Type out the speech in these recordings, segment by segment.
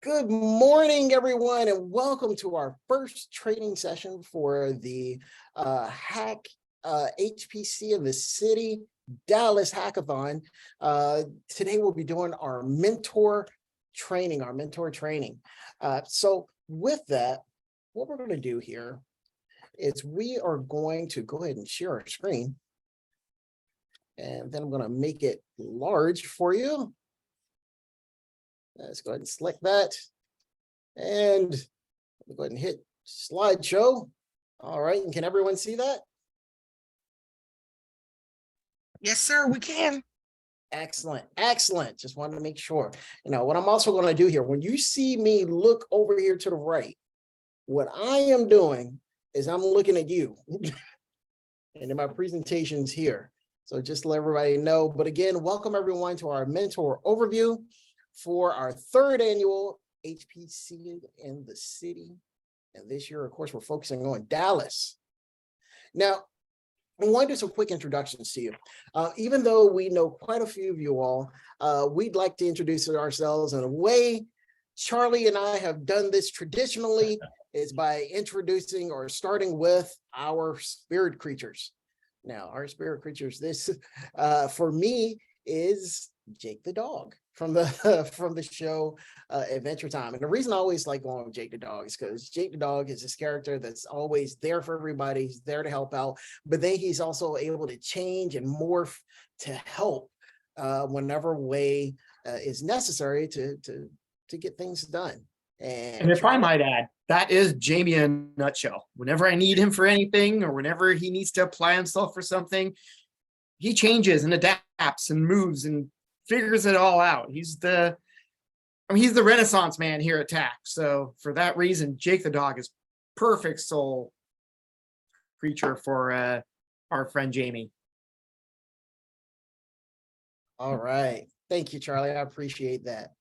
Good morning, everyone, and welcome to our first training session for the HPC of the City Dallas Hackathon. Today we'll be doing our mentor training. So with that, what we're going to do here is we are going to go ahead and share our screen. And then I'm going to make it large for you. Let's go ahead and select that. And go ahead and hit slideshow. All right, and can everyone see that? Yes, sir, we can. Excellent, excellent. Just wanted to make sure. You know, what I'm also going to do here, when you see me look over here to the right, what I am doing is I'm looking at you. And in my presentation's here. So just to let everybody know. But again, welcome everyone to our mentor overview for our third annual HPC in the City. And this year, of course, we're focusing on Dallas. Now, I want to do some quick introductions to you. Even though we know quite a few of you all, we'd like to introduce ourselves in a way. Charlie and I have done this traditionally is by introducing or starting with our spirit creatures. Now, our spirit creatures, this for me is Jake the dog from the show Adventure Time. And the reason I always like going with Jake the dog is because Jake the dog is this character that's always there for everybody. He's there to help out, but then he's also able to change and morph to help whenever way is necessary to get things done. And if I might add, that is Jamie in a nutshell. Whenever I need him for anything, or whenever he needs to apply himself for something, he changes and adapts and moves and figures it all out. He's the Renaissance man here at TAC. So for that reason, Jake the dog is perfect soul creature for our friend Jamie. All right. Thank you, Charlie. I appreciate that.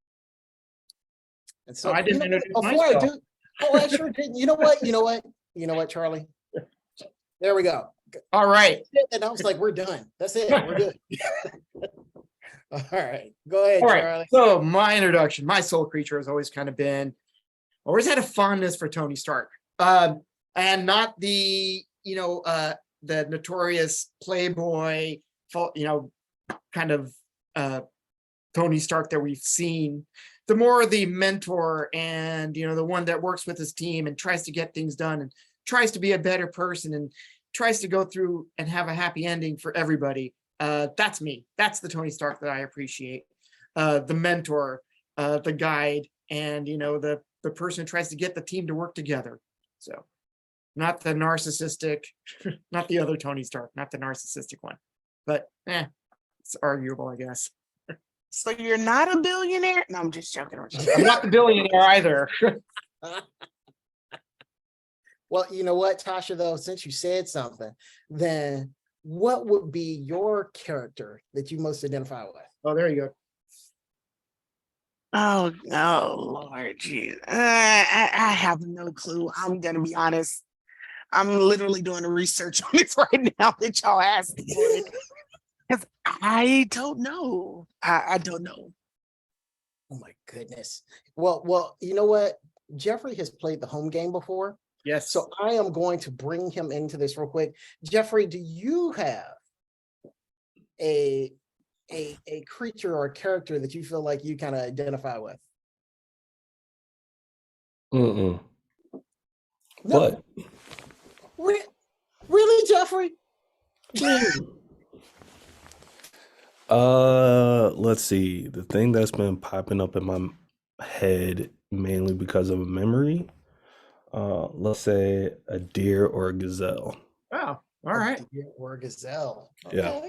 And so I didn't introduce myself. I do. Oh, I sure did. You know what, Charlie? There we go. All right. And I was like, we're done. That's it. We're good. All right. Go ahead, All right. Charlie. So my introduction, my soul creature has always kind of been, always had a fondness for Tony Stark. And not the notorious playboy, kind of Tony Stark that we've seen. The more the mentor and, the one that works with his team and tries to get things done and tries to be a better person and tries to go through and have a happy ending for everybody. That's me. That's the Tony Stark that I appreciate. The mentor, the guide, and, the person who tries to get the team to work together. So not the narcissistic, not the other Tony Stark, not the narcissistic one, but it's arguable, I guess. So you're not a billionaire? No, I'm just joking. I'm not the billionaire either. Well, you know what, Tasha, though, since you said something, then what would be your character that you most identify with? Oh, there you go. Oh, Lord, geez. I have no clue. I'm going to be honest. I'm literally doing the research on this right now that y'all asked for it. Because I don't know. I don't know. Oh, my goodness. Well, you know what? Jeffrey has played the home game before. Yes. So I am going to bring him into this real quick. Jeffrey, do you have a creature or a character that you feel like you kind of identify with? No. But really, Jeffrey? Let's see. The thing that's been popping up in my head mainly because of a memory. Let's say a deer or a gazelle. Oh, all right. A deer or a gazelle. Okay. Yeah.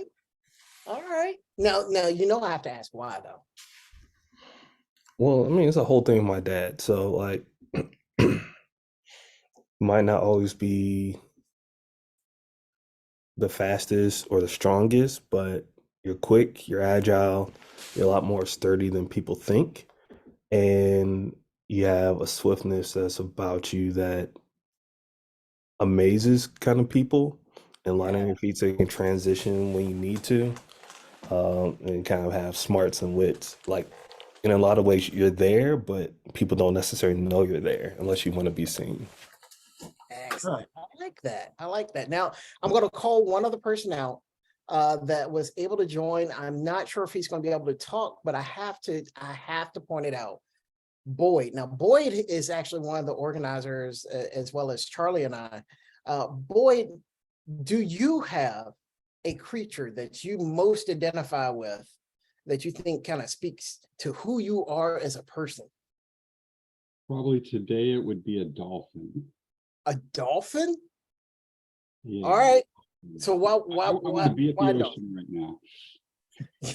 All right. Now, I have to ask why, though. Well, I mean, it's a whole thing with my dad. So, like, might not always be the fastest or the strongest, but you're quick, you're agile, you're a lot more sturdy than people think. And you have a swiftness that's about you that amazes kind of people, and light on your feet so you can transition when you need to, and kind of have smarts and wits like in a lot of ways you're there, but people don't necessarily know you're there unless you want to be seen. Excellent. I like that. I like that. Now I'm going to call one other person out that was able to join. I'm not sure if he's going to be able to talk, but I have to point it out. Boyd. Now, Boyd is actually one of the organizers, as well as Charlie and I. Boyd, do you have a creature that you most identify with that you think kind of speaks to who you are as a person? Probably today it would be a dolphin. A dolphin? Yeah. All right. So I want to be at the ocean right now.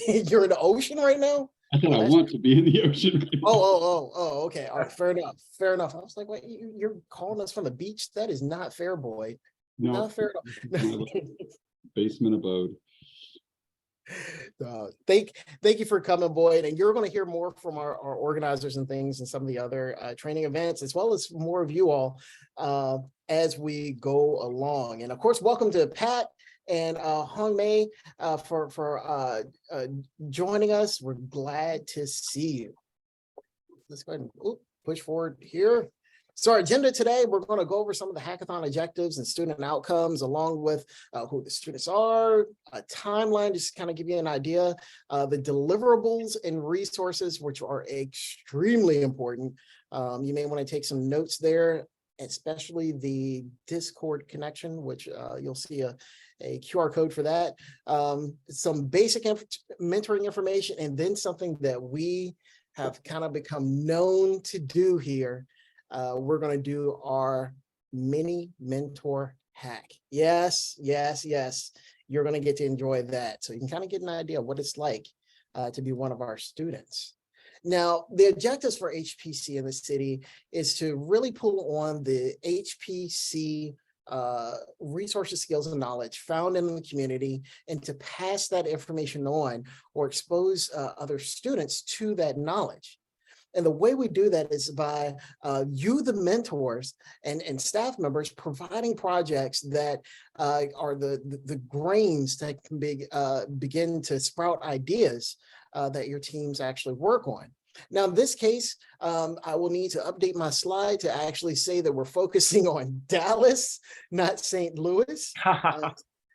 You're in the ocean right now? I said I want to be in the ocean right now. Oh, okay. All right, fair enough. Fair enough. I was like, wait, you're calling us from the beach? That is not fair, Boyd. No, Not fair enough. basement abode. Thank you for coming, Boyd. And you're going to hear more from our organizers and things and some of the other training events, as well as more of you all as we go along. And of course, welcome to Pat and Hong Mei for joining us. We're glad to see you. Let's go ahead and push forward here. So our agenda today, we're going to go over some of the hackathon objectives and student outcomes, along with who the students are, a timeline, just kind of give you an idea, the deliverables and resources, which are extremely important. You may want to take some notes there, especially the Discord connection, which you'll see a QR code for that. Some basic mentoring information, and then something that we have kind of become known to do here. We're going to do our mini mentor hack. Yes. You're going to get to enjoy that. So you can kind of get an idea of what it's like to be one of our students. Now, the objectives for HPC in the city is to really pull on the HPC resources, skills, and knowledge found in the community, and to pass that information on or expose other students to that knowledge. And the way we do that is by you, the mentors and staff members, providing projects that are the grains that can begin to sprout ideas that your teams actually work on. Now, in this case, I will need to update my slide to actually say that we're focusing on Dallas, not St. Louis.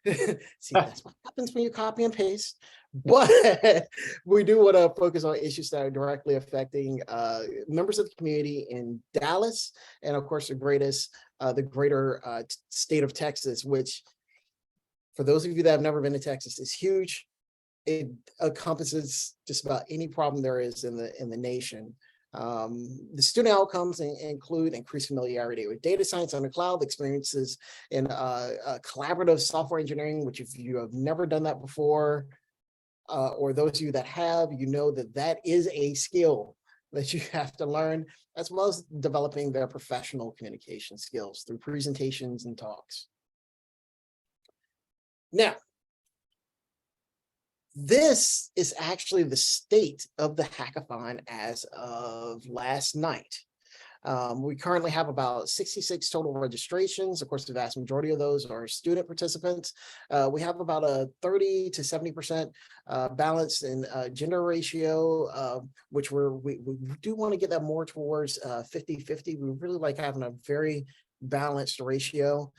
See, that's what happens when you copy and paste. But we do want to focus on issues that are directly affecting members of the community in Dallas, and of course, the greater state of Texas, which, for those of you that have never been to Texas, is huge. It encompasses just about any problem there is in the nation. The student outcomes include increased familiarity with data science on the cloud, experiences in collaborative software engineering, which if you have never done that before, or those of you that have, you know that is a skill that you have to learn, as well as developing their professional communication skills through presentations and talks. Now, this is actually the state of the hackathon as of last night. We currently have about 66 total registrations. Of course, the vast majority of those are student participants. We have about a 30 to 70% balance in gender ratio, which we do want to get that more towards 50-50. We really like having a very balanced ratio.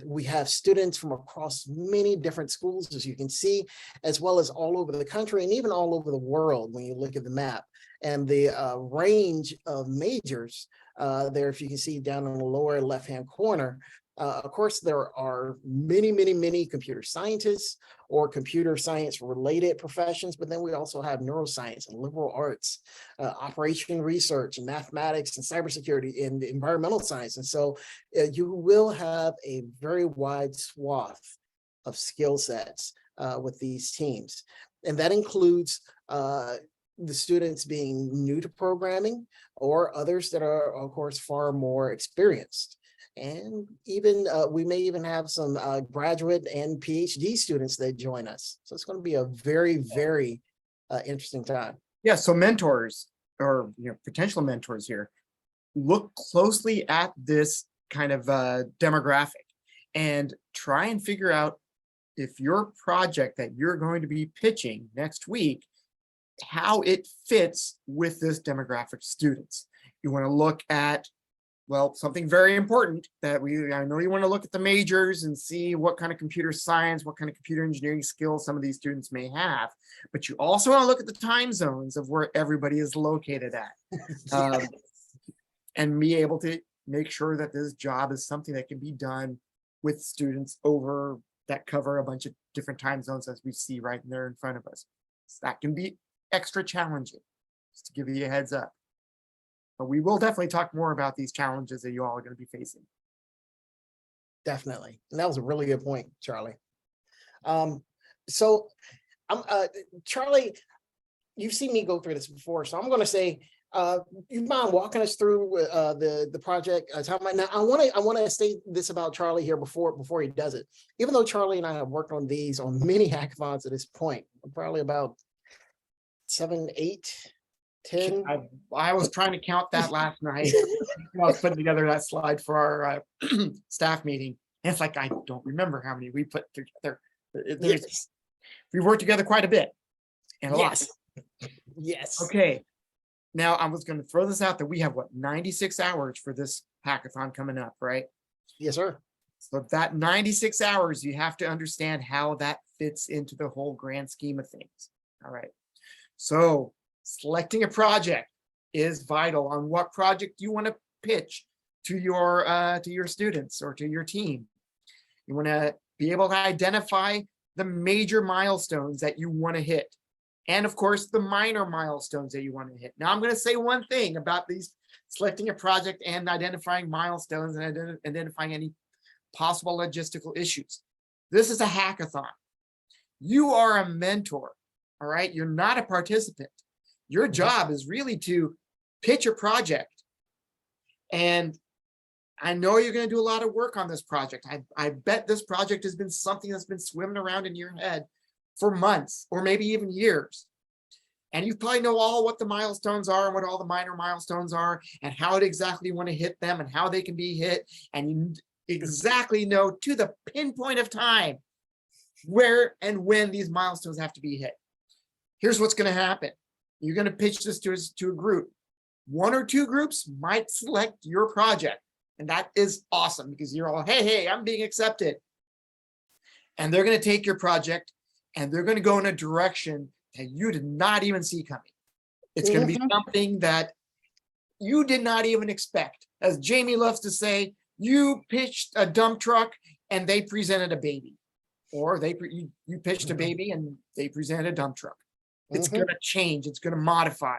We have students from across many different schools, as you can see, as well as all over the country and even all over the world when you look at the map. And the range of majors there, if you can see down in the lower left-hand corner, of course, there are many computer scientists or computer science related professions, but then we also have neuroscience and liberal arts, operation research and mathematics and cybersecurity and environmental science. And so you will have a very wide swath of skill sets with these teams. And that includes the students being new to programming or others that are, of course, far more experienced. And even we may even have some graduate and PhD students that join us. So it's going to be a very interesting time. Yeah, so mentors or potential mentors here, look closely at this kind of demographic and try and figure out if your project that you're going to be pitching next week how it fits with this demographic of students. You want to look at, well, something very important that I know you want to look at the majors and see what kind of computer science, what kind of computer engineering skills some of these students may have, but you also want to look at the time zones of where everybody is located at, and be able to make sure that this job is something that can be done with students over that cover a bunch of different time zones as we see right there in front of us. So that can be extra challenging, just to give you a heads up. But we will definitely talk more about these challenges that you all are going to be facing. Definitely. And that was a really good point, Charlie. So Charlie, you've seen me go through this before, so I'm going to say, you mind walking us through the project? Now, I want to say this about Charlie here before he does it. Even though Charlie and I have worked on these on many hackathons at this point, probably about 7, 8, 10. I was trying to count that last night. I was putting together that slide for our staff meeting. And it's like, I don't remember how many we put together. Yes. We worked together quite a bit. And a lot. Yes. Okay. Now I was going to throw this out that we have 96 hours for this hackathon coming up, right? Yes, sir. So that 96 hours, you have to understand how that fits into the whole grand scheme of things. All right. So selecting a project is vital on what project you want to pitch to your students or to your team. You want to be able to identify the major milestones that you want to hit. And of course, the minor milestones that you want to hit. Now, I'm going to say one thing about these selecting a project and identifying milestones and identifying any possible logistical issues. This is a hackathon. You are a mentor, all right? You're not a participant. Your job is really to pitch a project. And I know you're going to do a lot of work on this project. I bet this project has been something that's been swimming around in your head for months or maybe even years. And you probably know all what the milestones are and what all the minor milestones are and how exactly you want to hit them and how they can be hit. And you exactly know to the pinpoint of time where and when these milestones have to be hit. Here's what's going to happen. You're going to pitch this to a group. 1 or 2 groups might select your project. And that is awesome because you're all, hey, I'm being accepted. And they're going to take your project and they're going to go in a direction that you did not even see coming. It's going to be something that you did not even expect. As Jamie loves to say, you pitched a dump truck and they presented a baby. Or you pitched a baby and they presented a dump truck. It's going to change. It's going to modify.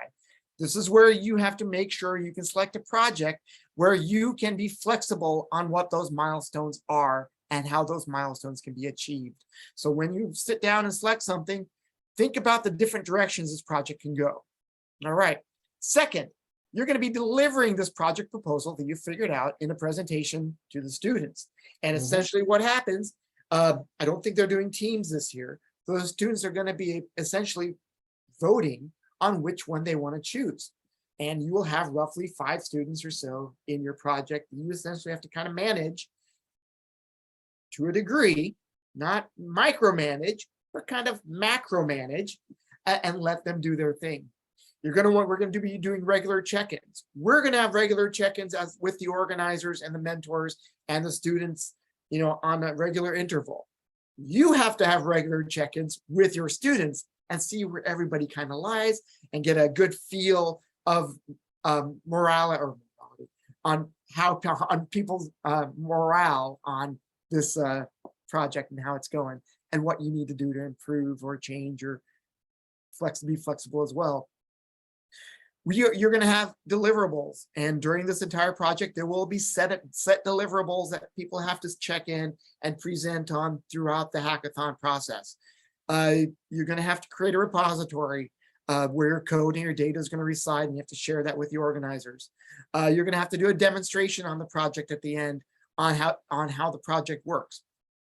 This is where you have to make sure you can select a project where you can be flexible on what those milestones are and how those milestones can be achieved. So when you sit down and select something, think about the different directions this project can go. All right. Second, you're going to be delivering this project proposal that you figured out in a presentation to the students. And essentially what happens, I don't think they're doing teams this year. Those students are going to be essentially voting on which one they want to choose. And you will have roughly 5 students or so in your project. You essentially have to kind of manage to a degree, not micromanage, but kind of macro manage and let them do their thing. We're going to be doing regular check-ins. We're going to have regular check-ins with the organizers and the mentors and the students, on a regular interval. You have to have regular check-ins with your students and see where everybody kind of lies and get a good feel of morale on people's morale on this project and how it's going and what you need to do to improve or change or be flexible as well. You're going to have deliverables, and during this entire project, there will be set deliverables that people have to check in and present on throughout the hackathon process. You're going to have to create a repository where your code and your data is going to reside, and you have to share that with the organizers. You're going to have to do a demonstration on the project at the end on how the project works.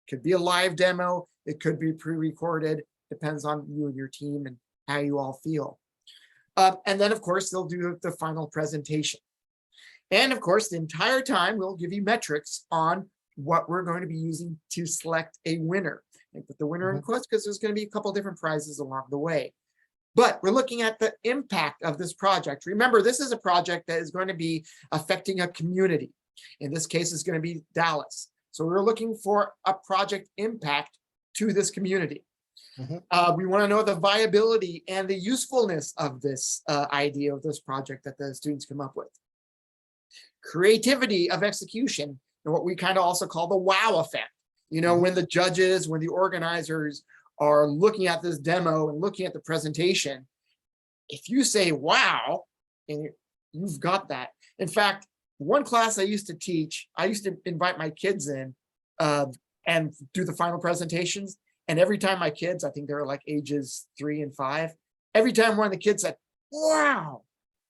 It could be a live demo, it could be pre-recorded, depends on you and your team and how you all feel. And then, of course, they'll do the final presentation. And of course, the entire time, we'll give you metrics on what we're going to be using to select a winner. And put the winner in quotes because there's going to be a couple different prizes along the way. but we're looking at the impact of this project. Remember, this is a project that is going to be affecting a community. In this case, it's going to be Dallas. So we're looking for a project impact to this community. We want to know the viability and the usefulness of this idea of this project that the students come up with. Creativity of execution, and what we kind of also call the wow effect. You know, when the judges, when the organizers are looking at this demo and looking at the presentation, if you say wow, and you've got that. In fact, one class I used to teach, I used to invite my kids in and do the final presentations. And every time my kids, I think they were like ages 3 and 5, every time one of the kids said, wow,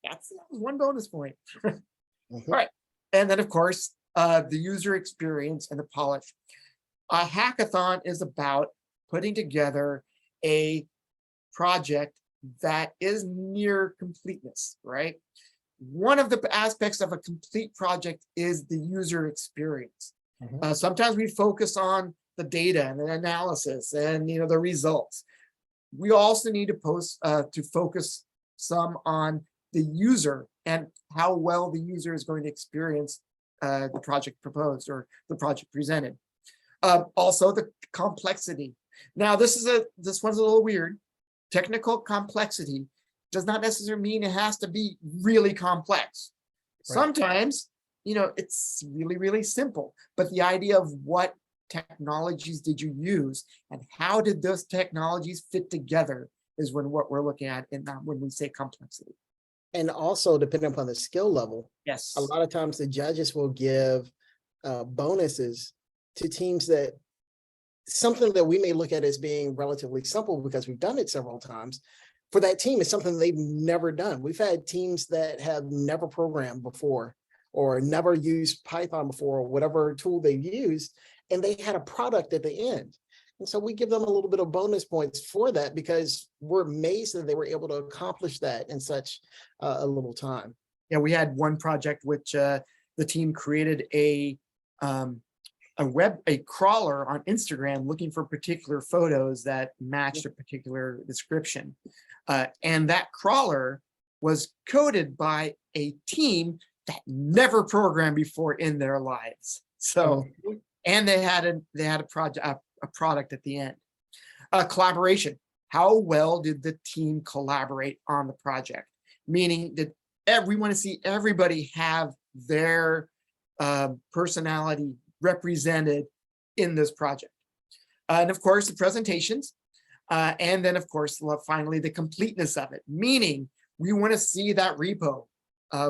that was one bonus point. All right. And then, of course, the user experience and the polish. A hackathon is about putting together a project that is near completeness, right? One of the aspects of a complete project is the user experience. Sometimes we focus on the data and the analysis and the results. We also need to focus some on the user and how well the user is going to experience the project proposed or the project presented. Also, the complexity. Now, this one's a little weird. Technical complexity does not necessarily mean it has to be really complex. Right. Sometimes, it's really, really simple. But the idea of what technologies did you use and how did those technologies fit together is what we're looking at when we say complexity. And also, depending upon the skill level, yes, a lot of times the judges will give bonuses to teams that something that we may look at as being relatively simple because we've done it several times. For that team, it's something they've never done. We've had teams that have never programmed before or never used Python before or whatever tool they've used, and they had a product at the end. And so we give them a little bit of bonus points for that because we're amazed that they were able to accomplish that in such a little time. Yeah, we had one project which the team created a crawler on Instagram looking for particular photos that matched a particular description. And that crawler was coded by a team that never programmed before in their lives. So, and they had a product at the end. Collaboration. How well did the team collaborate on the project? Meaning that we want to see everybody have their personality represented in this project. And of course, the presentations. And then, of course, finally, the completeness of it. Meaning, we want to see that repo.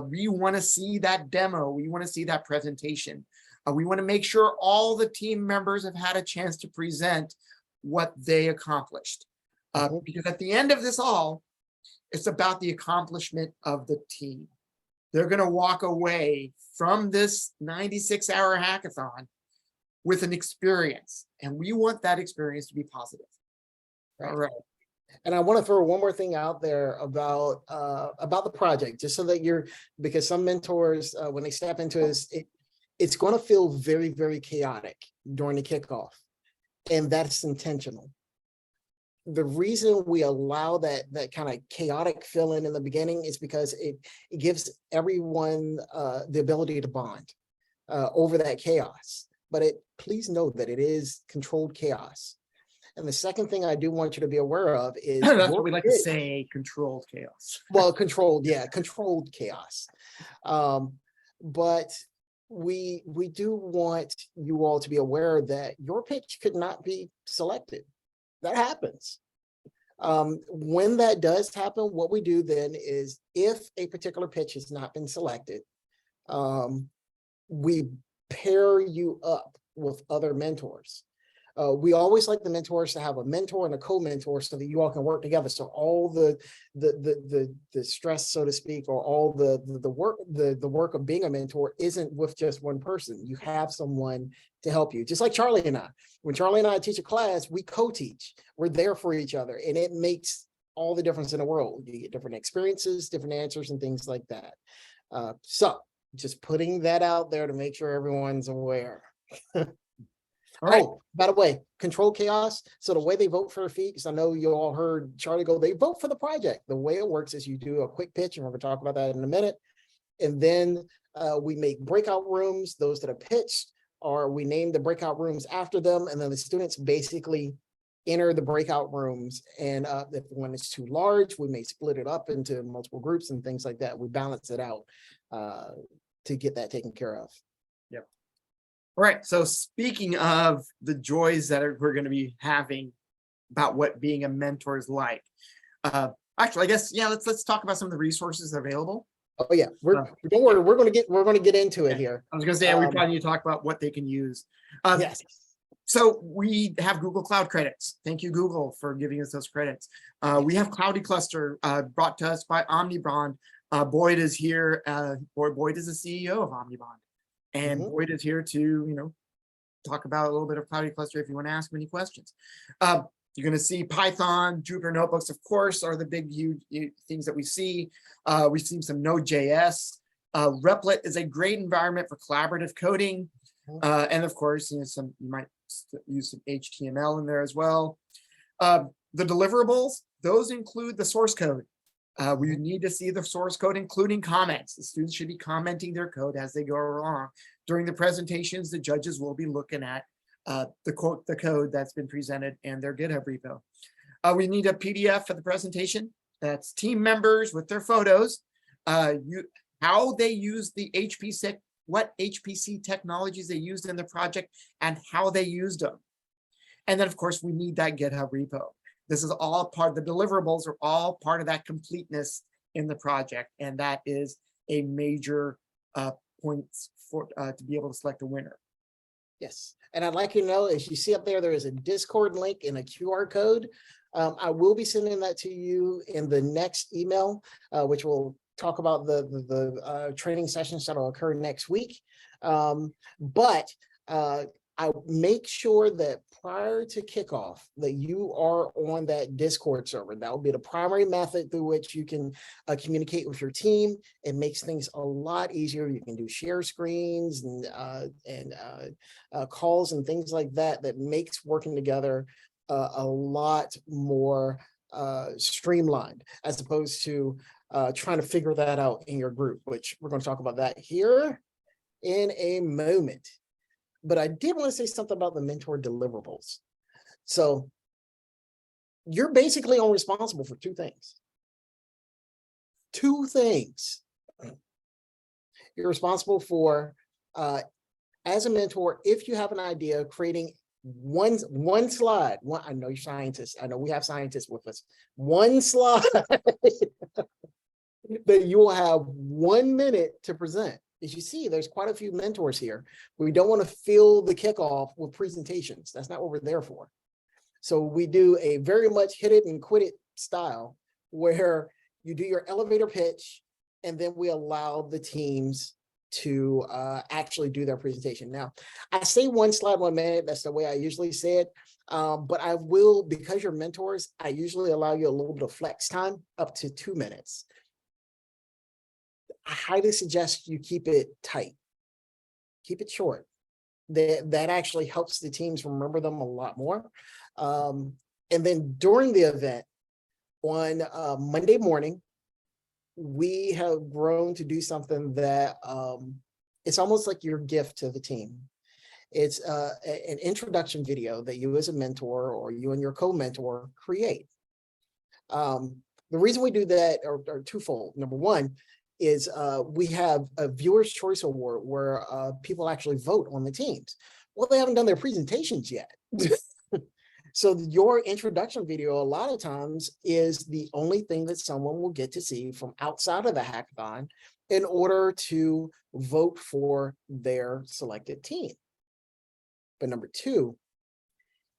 We want to see that demo. We want to see that presentation. We want to make sure all the team members have had a chance to present what they accomplished. Because at the end of this all, it's about the accomplishment of the team. They're going to walk away from this 96-hour hackathon with an experience. And we want that experience to be positive. Right. All right. And I want to throw one more thing out there about the project, just so that because some mentors, when they step into this, it's going to feel very, very chaotic during the kickoff. And that's intentional. The reason we allow that kind of chaotic feeling in the beginning is because it gives everyone the ability to bond over that chaos. But please note that it is controlled chaos. And the second thing I do want you to be aware of is that's what we like to say, controlled chaos. Well, controlled chaos. But we do want you all to be aware that your pitch could not be selected. That happens. When that does happen, what we do then is if a particular pitch has not been selected, we pair you up with other mentors. We always like the mentors to have a mentor and a co-mentor so that you all can work together. So all the stress, so to speak, or all the work of being a mentor isn't with just one person. You have someone to help you. Just like Charlie and I. When Charlie and I teach a class, we co-teach. We're there for each other, and it makes all the difference in the world. You get different experiences, different answers, and things like that. So just putting that out there to make sure everyone's aware. All right. Oh, by the way, control chaos. So the way they vote for a fee, because I know you all heard Charlie go, they vote for the project. The way it works is you do a quick pitch, and we're going to talk about that in a minute. And then we make breakout rooms, those that are pitched, or we name the breakout rooms after them. And then the students basically enter the breakout rooms. And if one is too large, we may split it up into multiple groups and things like that. We balance it out to get that taken care of. All right. So speaking of the joys that we're going to be having about what being a mentor is like. Actually, I guess, yeah, let's talk about some of the resources available. Oh yeah, don't worry, we're going to get into it here. I was going to say, we probably need to talk about what they can use. Yes. So we have Google Cloud credits. Thank you, Google, for giving us those credits. We have Cloudy Cluster brought to us by Omnibond. Boyd is here. Boyd is the CEO of Omnibond. And Boyd is here to, talk about a little bit of Cloudy Cluster if you want to ask him any questions. You're going to see Python, Jupyter Notebooks, of course, are the big huge things that we see. We've seen some Node.js. Replit is a great environment for collaborative coding. And of course, you might use some HTML in there as well. The deliverables, those include the source code. We need to see the source code, including comments. The students should be commenting their code as they go along. During the presentations, the judges will be looking at the code that's been presented and their GitHub repo. We need a PDF for the presentation. That's team members with their photos, how they use the HPC, what HPC technologies they used in the project, and how they used them. And then, of course, we need that GitHub repo. This is all part, the deliverables are all part of that completeness in the project. And that is a major point for to be able to select a winner. Yes. And I'd like you to know, as you see up there, there is a Discord link and a QR code. I will be sending that to you in the next email, which will talk about the training sessions that will occur next week. But I make sure that prior to kickoff that you are on that Discord server. That will be the primary method through which you can communicate with your team. It makes things a lot easier. You can do share screens and calls and things like that. That makes working together a lot more streamlined, as opposed to trying to figure that out in your group, which we're going to talk about that here in a moment. But I did want to say something about the mentor deliverables. So you're basically only responsible for two things. Two things. You're responsible for, as a mentor, if you have an idea, creating one slide. I know you're scientists. I know we have scientists with us. One slide that you will have 1 minute to present. As you see, there's quite a few mentors here. We don't want to fill the kickoff with presentations. That's not what we're there for. So we do a very much hit it and quit it style, where you do your elevator pitch, and then we allow the teams to actually do their presentation. Now, I say one slide, 1 minute. That's the way I usually say it. But I will, because you're mentors, I usually allow you a little bit of flex time, up to 2 minutes. I highly suggest you keep it tight, keep it short. That actually helps the teams remember them a lot more. And then during the event on Monday morning, we have grown to do something that it's almost like your gift to the team. It's an introduction video that you as a mentor or you and your co-mentor create. The reason we do that are twofold. Number one is we have a viewer's choice award where people actually vote on the teams. Well, they haven't done their presentations yet. So your introduction video a lot of times is the only thing that someone will get to see from outside of the hackathon in order to vote for their selected team. But number two,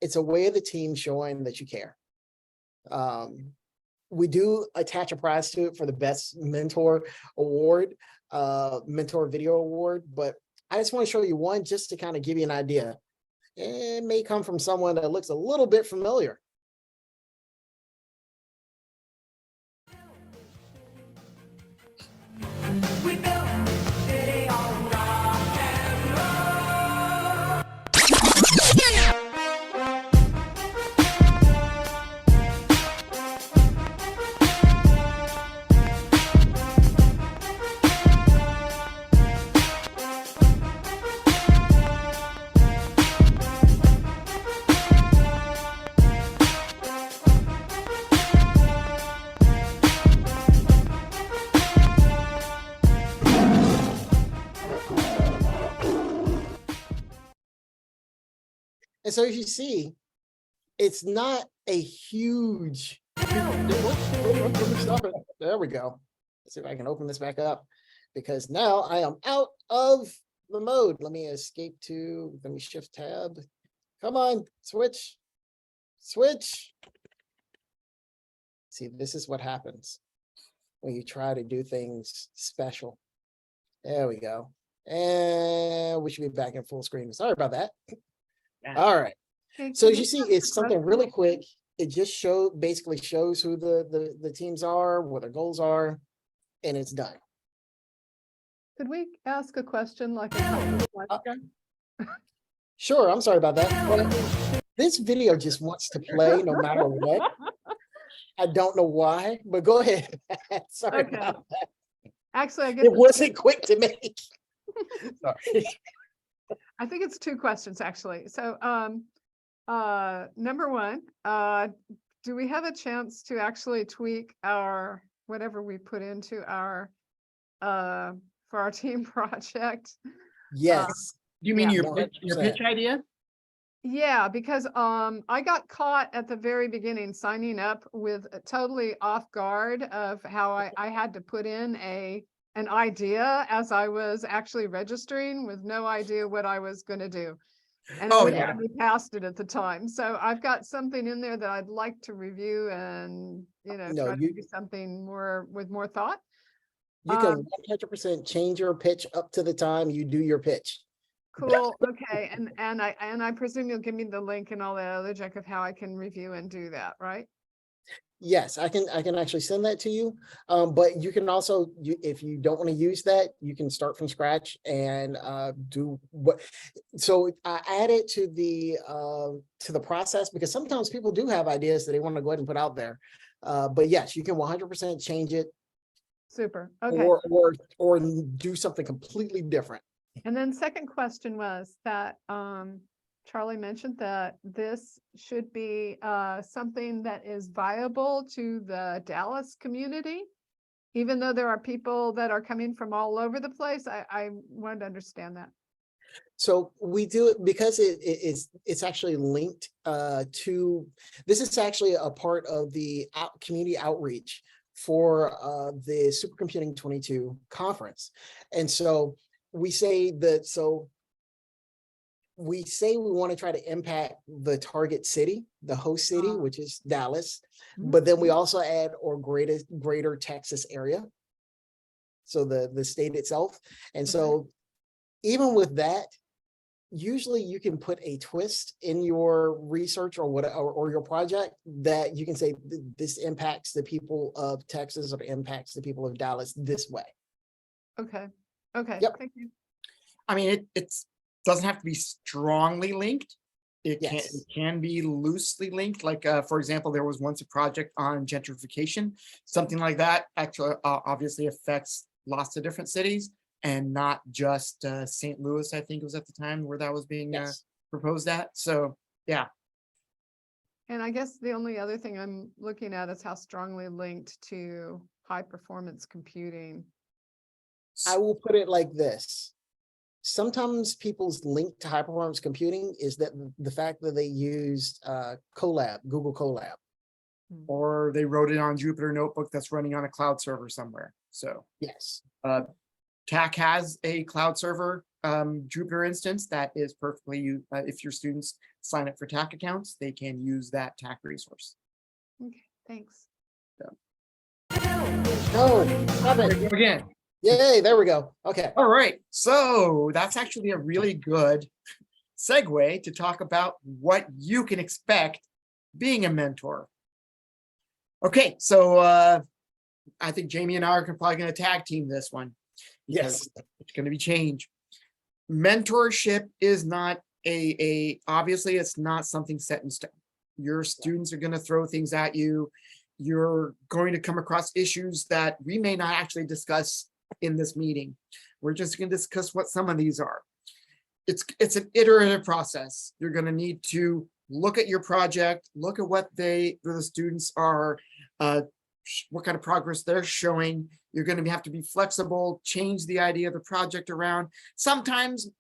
it's a way of the team showing that you care. We do attach a prize to it for the best mentor award, mentor video award, but I just want to show you one just to kind of give you an idea. It may come from someone that looks a little bit familiar. And so as you see, it's not a huge. Stop it. There we go. Let's see if I can open this back up, because now I am out of the mode. Let me escape to, let me shift tab. Come on, switch. See, this is what happens when you try to do things special. There we go. And we should be back in full screen. Sorry about that. All right. Okay, So can as you see, it's something really quick. It just basically shows who the teams are, what their goals are, and it's done. Could we ask a question like a couple of slides ago? Sure, I'm sorry about that. Well, this video just wants to play no matter what. I don't know why, but go ahead. Sorry Okay. about that. Actually, I guess It wasn't quick to make. Sorry. I think it's two questions actually. So, number one, do we have a chance to actually tweak our, whatever we put into our, for our team project? Yes. You mean Yeah. your pitch idea? Yeah, because I got caught at the very beginning signing up with totally off guard of how I had to put in an idea as I was actually registering with no idea what I was going to do. And Oh, we yeah. only passed it at the time. So I've got something in there that I'd like to review and, No, try to do something more with more thought. You can 100% change your pitch up to the time you do your pitch. Cool. Okay. And I presume you'll give me the link and all that other junk of how I can review and do that, right? Yes, I can actually send that to you. But you can also, if you don't want to use that, you can start from scratch and do what. So I added to the process, because sometimes people do have ideas that they want to go ahead and put out there. But yes, you can 100% change it. Super. Okay. Or do something completely different. And then second question was that Charlie mentioned that this should be something that is viable to the Dallas community, even though there are people that are coming from all over the place. I wanted to understand that. So we do it because it's actually linked to, this is actually a part of the community outreach for the Supercomputing 22 conference. And so we say that, so we say we want to try to impact the target city, the host city, which is Dallas, but then we also add or greater Texas area. So the state itself. And so even with that, usually you can put a twist in your research or whatever, or your project, that you can say this impacts the people of Texas or impacts the people of Dallas this way. Okay. Okay. Yep. Thank you. I mean, it doesn't have to be strongly linked. It Yes. can be loosely linked. Like, for example, there was once a project on gentrification. Something like that actually obviously affects lots of different cities, and not just St. Louis, I think it was at the time where that was being Yes. proposed at. So, yeah. And I guess the only other thing I'm looking at is how strongly linked to high performance computing. I will put it like this. Sometimes people's link to high performance computing is that the fact that they used Colab, Google Colab. Or they wrote it on Jupyter Notebook that's running on a cloud server somewhere. So Yes. TAC has a cloud server Jupyter instance that is perfectly, if your students sign up for TAC accounts, they can use that TAC resource. Okay, thanks. No, stop it. Again. Yay, there we go. Okay. All right, so that's actually a really good segue to talk about what you can expect being a mentor. Okay, so I think Jamie and I are probably going to tag team this one. Yes. It's going to be change. Mentorship is not obviously it's not something set in stone. Your students are going to throw things at you. You're going to come across issues that we may not actually discuss in this meeting. We're just going to discuss what some of these are. It's an iterative process. You're going to need to look at your project, look at what the students are, what kind of progress they're showing. You're going to have to be flexible, change the idea of the project around. Sometimes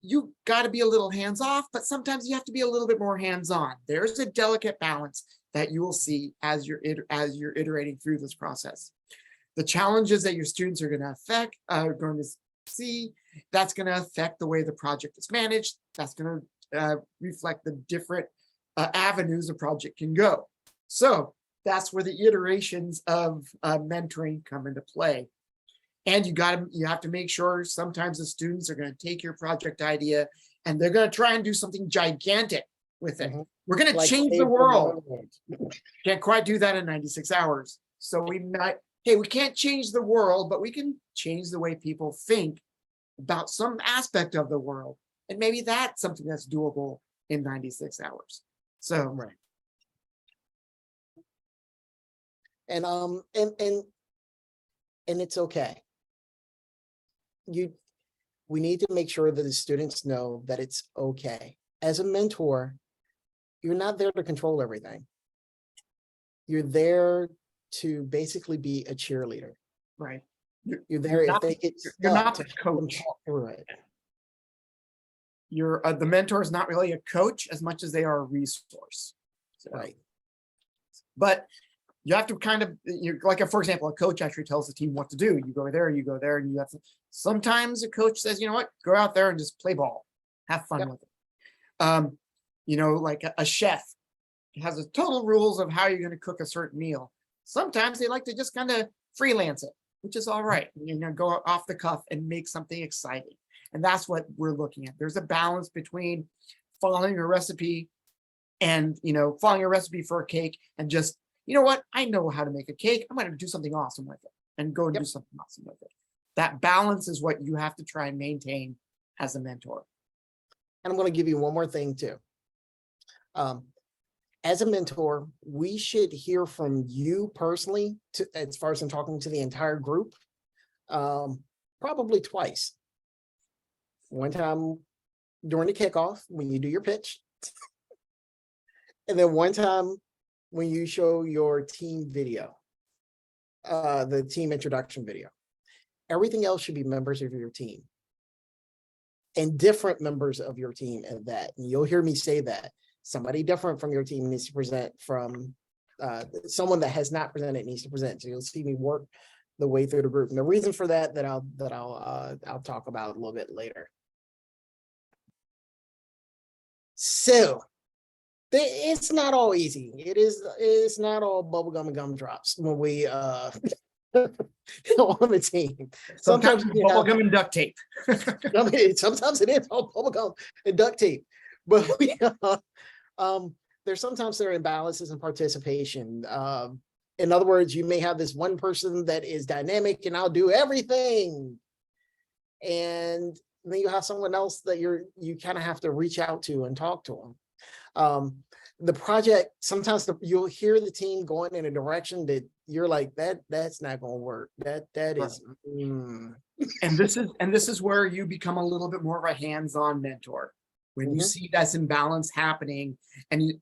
you got to be a little hands off, but sometimes you have to be a little bit more hands on. There's a delicate balance that you will see as you're iterating through this process. The challenges that your students are going to see, that's going to affect the way the project is managed. That's going to reflect the different avenues a project can go. So that's where the iterations of mentoring come into play. And you have to make sure sometimes the students are going to take your project idea and they're going to try and do something gigantic with it. We're going to change the world. Can't quite do that in 96 hours. So we can't change the world, but we can change the way people think about some aspect of the world. And maybe that's something that's doable in 96 hours. So, Right. And it's okay. We need to make sure that the students know that it's okay. As a mentor, you're not there to control everything. You're there to basically be a cheerleader. right. You're there if not- they get You're not stuck the to help them coach. talk through it. You're the mentor is not really a coach as much as they are a resource. So, Right. but you have to kind of, like, for example, a coach actually tells the team what to do. You go there, and you have to, sometimes a coach says, you know what, go out there and just play ball, have fun Yep. with it. Like a chef has the total rules of how you're going to cook a certain meal. Sometimes they like to just kind of freelance it, which is all right. Go off the cuff and make something exciting. And that's what we're looking at. There's a balance between following a recipe and, following a recipe for a cake and just, you know what, I know how to make a cake. I'm going to do something awesome with it and go and Yep. do something awesome with it. That balance is what you have to try and maintain as a mentor. And I'm going to give you one more thing too. As a mentor, we should hear from you personally, as far as I'm talking to the entire group, probably twice. One time during the kickoff when you do your pitch, and then one time when you show your team video, the team introduction video. Everything else should be members of your team and different members of your team at that. And you'll hear me say that. Somebody different from your team needs to present from someone that has not presented needs to present. So you'll see me work the way through the group. And the reason for that I'll talk about a little bit later. So it's not all easy. It's not all bubblegum and gumdrops when we on the team. Sometimes you have- bubblegum and duct tape. I mean, sometimes it is all bubblegum and duct tape, but there's sometimes there are imbalances in participation. In other words, you may have this one person that is dynamic and I'll do everything, and then you have someone else that you kind of have to reach out to and talk to them. The project, sometimes you'll hear the team going in a direction that you're like, that's not going to work. That is. And this is where you become a little bit more of a hands-on mentor. When you see this imbalance happening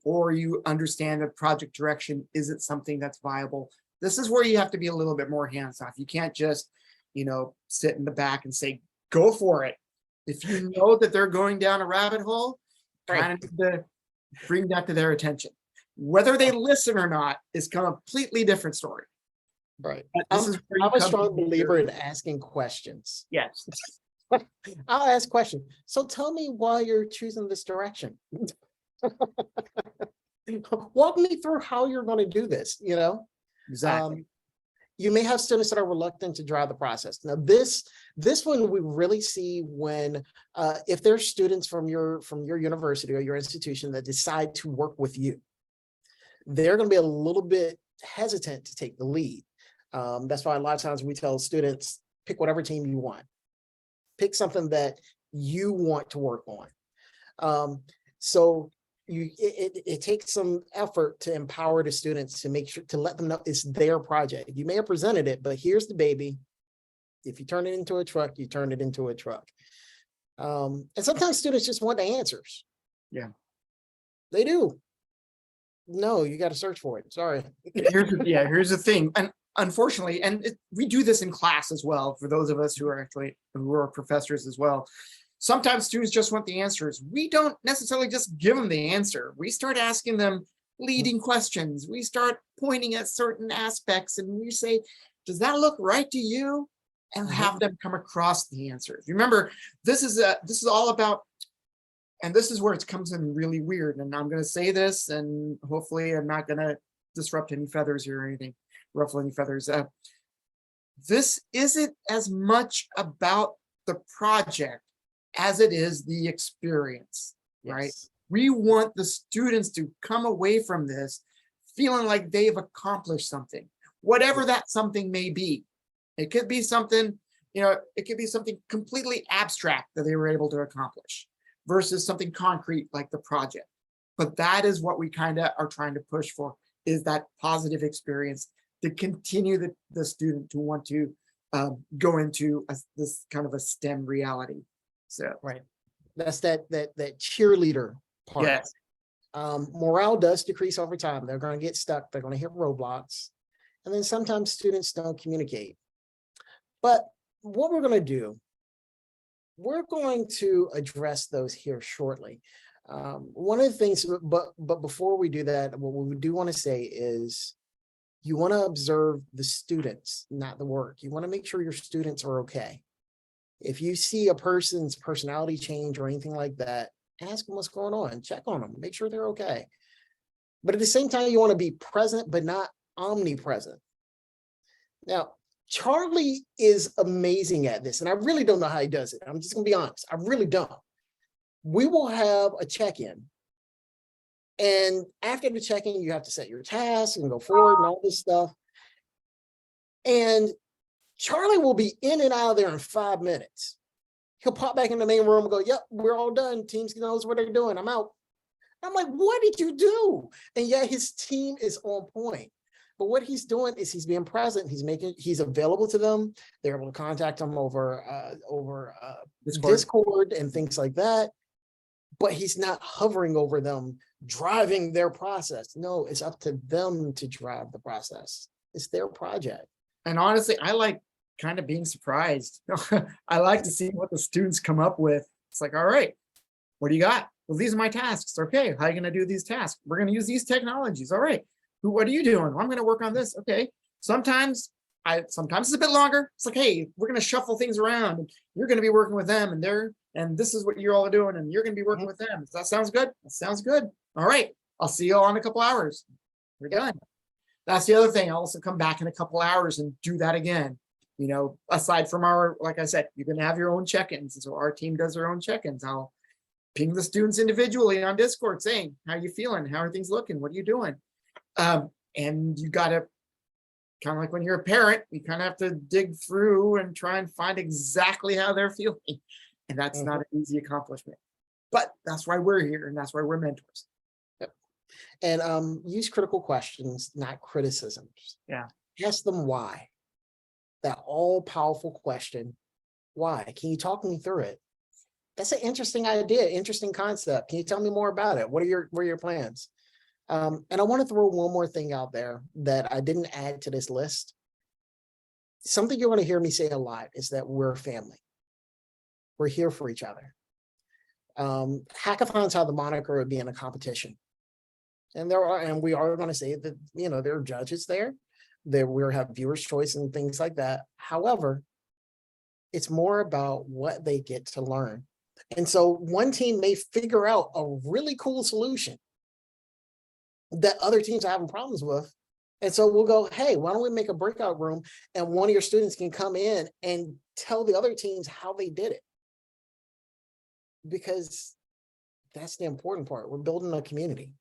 or you understand that project direction isn't something that's viable, this is where you have to be a little bit more hands-off. You can't just, sit in the back and say, go for it. If you know that they're going down a rabbit hole, kind of need to bring that to their attention. Whether they listen or not is a completely different story. Right. But this is where you I'm a come strong to believer your- in asking questions. Yes. I'll ask questions. So tell me why you're choosing this direction. Walk me through how you're going to do this, Exactly. You may have students that are reluctant to drive the process. Now, this one we really see when if there's students from your university or your institution that decide to work with you, they're going to be a little bit hesitant to take the lead. That's why a lot of times we tell students, pick whatever team you want. Pick something that you want to work on. So it takes some effort to empower the students to make sure to let them know it's their project. You may have presented it, but here's the baby. If you turn it into a truck, you turn it into a truck. And sometimes students just want the answers. Yeah. They do. No, you got to search for it. Sorry. Here's the thing. And unfortunately, we do this in class as well, for those of us who are professors as well. Sometimes students just want the answers. We don't necessarily just give them the answer. We start asking them leading questions. We start pointing at certain aspects and we say, does that look right to you? And have them come across the answers. Remember, this is all about, and this is where it comes in really weird. And I'm going to say this, and hopefully I'm not going to disrupt any feathers here or anything, ruffle any feathers. This isn't as much about the project as it is the experience, right? Yes. We want the students to come away from this feeling like they've accomplished something, whatever that something may be. It could be something, it could be something completely abstract that they were able to accomplish versus something concrete like the project. But that is what we kind of are trying to push for, is that positive experience to continue the student to want to go into this kind of a STEM reality. So Right. That's that cheerleader part. yes, Morale does decrease over time. They're going to get stuck. They're going to hit roadblocks. And then sometimes students don't communicate. But what we're going to do, we're going to address those here shortly. One of the things, but before we do that, what we do want to say is you want to observe the students, not the work. You want to make sure your students are okay. If you see a person's personality change or anything like that, ask them what's going on, check on them, make sure they're okay. But at the same time, you want to be present, but not omnipresent. Now, Charlie is amazing at this, and I really don't know how he does it. I'm just going to be honest. I really don't. We will have a check-in. And after the check-in, you have to set your tasks and go forward and all this stuff. And Charlie will be in and out of there in 5 minutes. He'll pop back in the main room and go, yep, we're all done. Teams knows what they're doing. I'm out. I'm like, what did you do? And yet his team is on point. But what he's doing is he's being present. He's available to them. They're able to contact him over Discord and things like that. But he's not hovering over them, driving their process. No, it's up to them to drive the process. It's their project. and honestly, I like kind of being surprised. I like to see what the students come up with. It's like, all right, what do you got? Well, these are my tasks. Okay, how are you going to do these tasks? We're going to use these technologies. All right, what are you doing? Well, I'm going to work on this. Okay, sometimes it's a bit longer. It's like, hey, we're going to shuffle things around. And you're going to be working with them, and this is what you're all doing, and you're going to be working with them. Does that sounds good? That sounds good. All right, I'll see you all in a couple hours. We're done. That's the other thing. I'll also come back in a couple hours and do that again. Aside from like I said, you're going to have your own check-ins. And so our team does their own check-ins. I'll ping the students individually on Discord saying, how are you feeling? How are things looking? What are you doing? And you got to, kind of like when you're a parent, you kind of have to dig through and try and find exactly how they're feeling. And that's not an easy accomplishment. But that's why we're here, and that's why we're mentors. And use critical questions, not criticisms. Yeah. Ask them why. That all-powerful question, why? Can you talk me through it? That's an interesting idea, interesting concept. Can you tell me more about it? What are your plans? And I want to throw one more thing out there that I didn't add to this list. Something you're going to hear me say a lot is that we're a family. We're here for each other. Hackathons have the moniker of being a competition. And we are going to say that, there are judges there. We'll have viewers' choice and things like that. However, it's more about what they get to learn. And so one team may figure out a really cool solution that other teams are having problems with. And so we'll go, hey, why don't we make a breakout room and one of your students can come in and tell the other teams how they did it. Because that's the important part. We're building a community.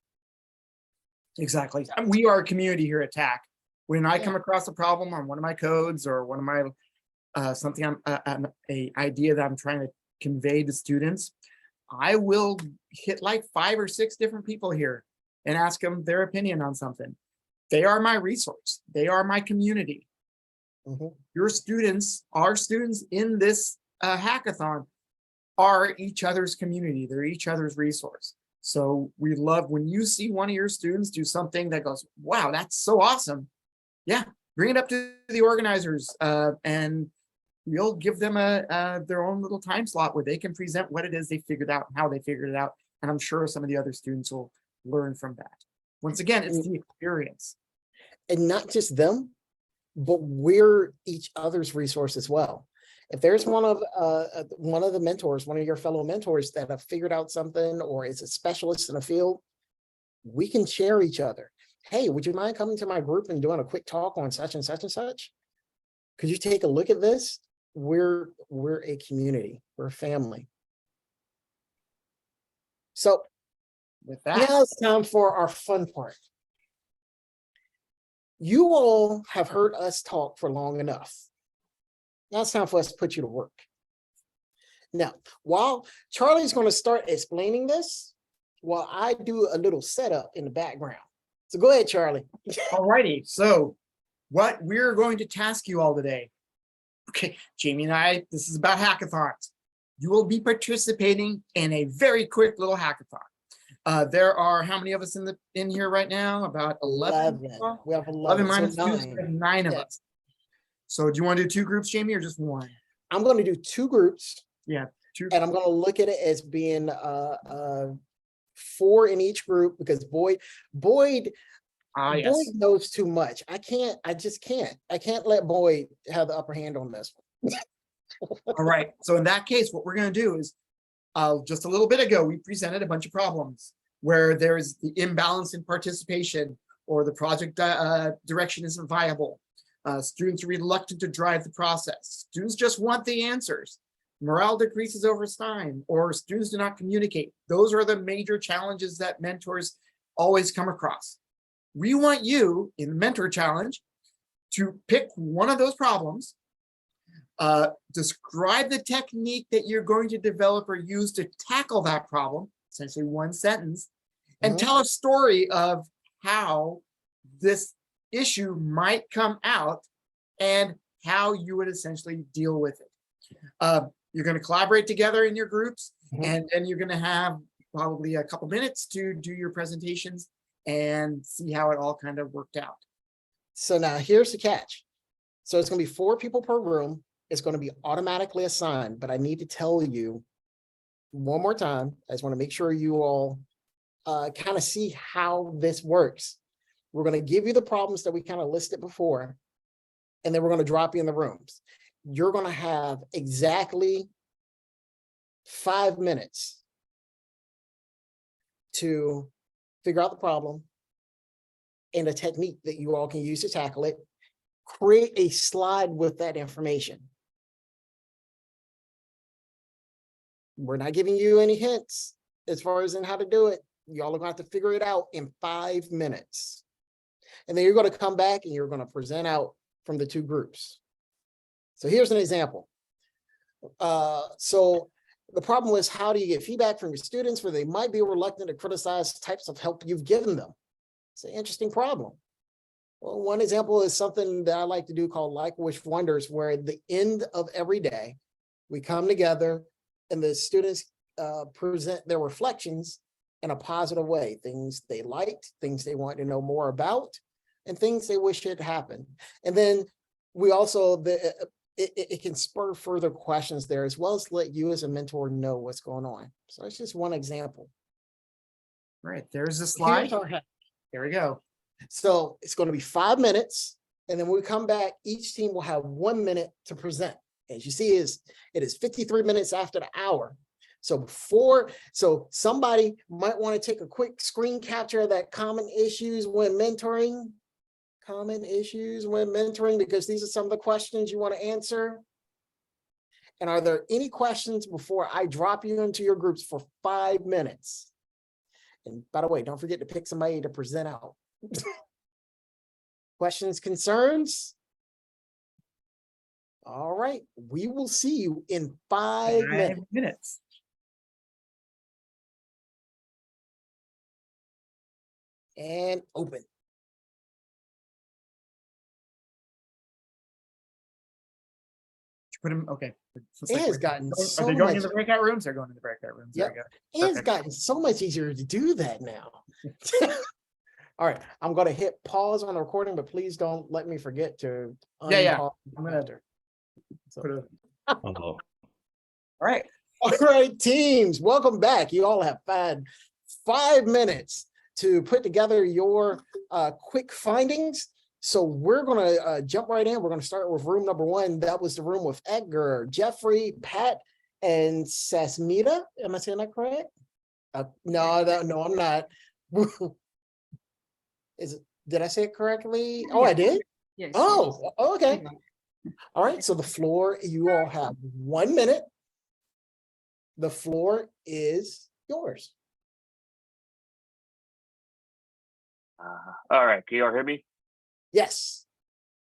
Exactly. And we are a community here at TAC. When I come across a problem on one of my codes or one of my a idea that I'm trying to convey to students, I will hit like 5 or 6 different people here and ask them their opinion on something. They are my resource. They are my community. Your students, our students in this hackathon are each other's community. They're each other's resource. So we love when you see one of your students do something that goes, wow, that's so awesome. Yeah, bring it up to the organizers and we'll give them their own little time slot where they can present what it is they figured out and how they figured it out. And I'm sure some of the other students will learn from that. Once again, it's the experience. And not just them, but we're each other's resource as well. If there's one of the mentors, one of your fellow mentors that have figured out something or is a specialist in a field, we can share each other. Hey, would you mind coming to my group and doing a quick talk on such and such and such? Could you take a look at this? We're a community, we're a family. So With that, now it's time for our fun part. You all have heard us talk for long enough. Now it's time for us to put you to work. Now, while Charlie's going to start explaining this, while I do a little setup in the background. So go ahead, Charlie. all righty. So what we're going to task you all today. Okay, Jamie and I, this is about hackathons. You will be participating in a very quick little hackathon. There are how many of us in here right now? About 11. We have 11 11, so minus 2, so 9. there's 9 of Yeah. us. So do you want to do 2 groups, Jamie, or just 1? I'm going to do 2 groups, 2. and I'm going to look at it as being 4 in each group, because Boyd Yes. Boyd knows too much. I can't let Boyd have the upper hand on this one. All right. So in that case, what we're going to do is, just a little bit ago, we presented a bunch of problems where there's the imbalance in participation or the project direction isn't viable. Students are reluctant to drive the process. Students just want the answers. Morale decreases over time, or students do not communicate. Those are the major challenges that mentors always come across. We want you in the mentor challenge to pick one of those problems, describe the technique that you're going to develop or use to tackle that problem, essentially 1 sentence, and tell a story of how this issue might come out and how you would essentially deal with it. You're going to collaborate together in your groups, and then you're going to have probably a couple minutes to do your presentations and see how it all kind of worked out. So now here's the catch. So it's going to be 4 people per room. It's going to be automatically assigned, but I need to tell you one more time. I just want to make sure you all kind of see how this works. We're going to give you the problems that we kind of listed before, and then we're going to drop you in the rooms. You're going to have exactly 5 minutes to figure out the problem and a technique that you all can use to tackle it. Create a slide with that information. We're not giving you any hints as far as in how to do it. Y'all are going to have to figure it out in 5 minutes. And then you're going to come back and you're going to present out from the 2 groups. So here's an example. So the problem was, how do you get feedback from your students where they might be reluctant to criticize types of help you've given them? It's an interesting problem. Well, one example is something that I like to do called Like Wish Wonders, where at the end of every day, we come together and the students present their reflections in a positive way, things they liked, things they want to know more about, and things they wish had happened. And then we also, it can spur further questions there, as well as let you as a mentor know what's going on. So it's just one example. Right, there's a slide. There we go. So it's going to be 5 minutes, and then when we come back, each team will have 1 minute to present. As you see, it is 53 minutes after the hour. So somebody might want to take a quick screen capture of that common issues when mentoring, because these are some of the questions you want to answer. And are there any questions before I drop you into your groups for 5 minutes? And by the way, don't forget to pick somebody to present out. Questions, concerns? All right, we will see you in 5 minutes. And open. Put them, okay. It has gotten so Are they going much. in the breakout rooms? They're going in the breakout rooms. There Yep. we go. It's gotten so much easier to do that now. All right, I'm going to hit pause on the recording, but please don't let me forget to Yeah. unpause I'm gonna after. Oh, All right. All right, teams, welcome back. You all have had 5 minutes to put together your quick findings. So we're going to jump right in. We're going to start with room number 1. That was the room with Edgar, Jeffrey, Pat, and Sasmita. Am I saying that correct? No, I'm not. Did I say it correctly? Oh, I did? Yes. Oh, okay. All right, so the floor, you all have 1 minute. The floor is yours. All right, can you all hear me? Yes.